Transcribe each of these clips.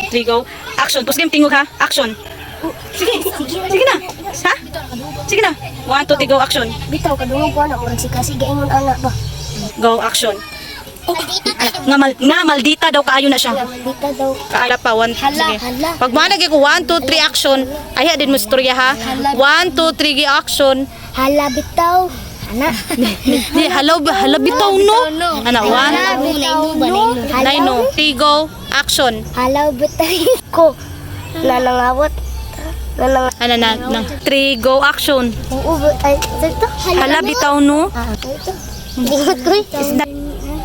3, go. Action. Tapos game tingog ha. Action. Sige. Sige na. Ha? Sige na. 1, 2, 3, go. Action. Bitaw kadungog ko anak, murag si kasi gaingon anak ba. Go. Action. Nga maldita daw kaayo na siya. Maldita daw. Kaala pa. 1, sige. hala. Pag managay ko 1, 2, 3, action. Ay, din mo istorya ha. 1, 2, 3, action. Hala bitaw. Anak. Hala bitaw no. Ana, 1, Hala. 9, 3, go. Action. Hala bitaw ko. Nanangawat. Ano na, 3, go, action. Oo, ay, ito. Hala, bitaw, no? Ito. Dingot ko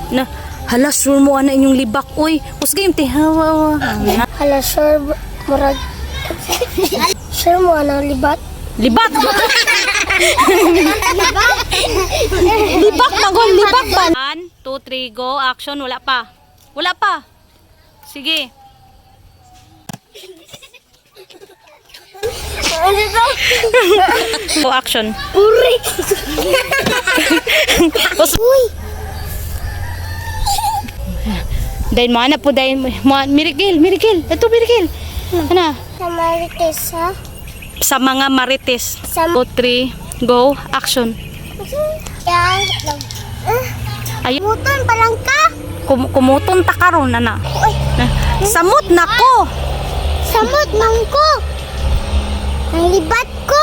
Na, hala, sure mo, ana inyong libak, uy. Usga yung tihawa. Hala, sure, murag. Sure mo, ano, libat? Libak! Libak, magol, libak ba? 1, 2, 3, go, action. Wala pa. Wala pa. Sige. Go, action. Uri! Uy! Dahil mo, ana po, dahil mo, mirigil. Ito, mirigil. Ano? Sa Marites, ha? Sa mga marites. Sa 2, 3, go, action. Yan. Ay, Muton pa lang ka? kumuton ta karon ana. Uy! Samot na ko. Samot man ko! Ang libat ko!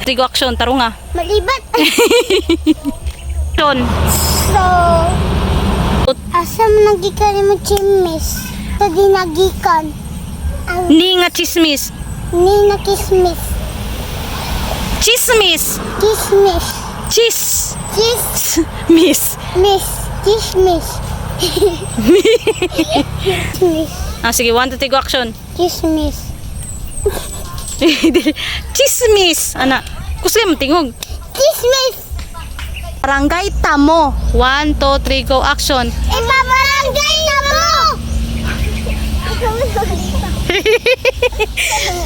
3, go, action. Tarong nga. Malibat! Action. So, asam nagikan mo chimis? Sa dinagikan. Ang Ni nga chismis. ni nakismis. Chismis. Kismis. Chis. Chis. Miss. Miss. Kismis. Kismis. Sige, 1, 2, 3, go, action. Kismis. Chismis. Ana. Kusay mo tingog. Kismis! Barangay Tamo. 1, 2, 3, go, action. Ipabarangay na mo!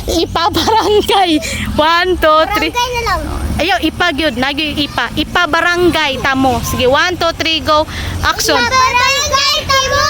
Ipabarangay. 1, 2, 3. Barangay na lang. Ayaw, ipagyod. Nagyo ipa. Ipabarangay Tamo. Sige, 1, 2, 3, go, action. Ipabarangay na mo!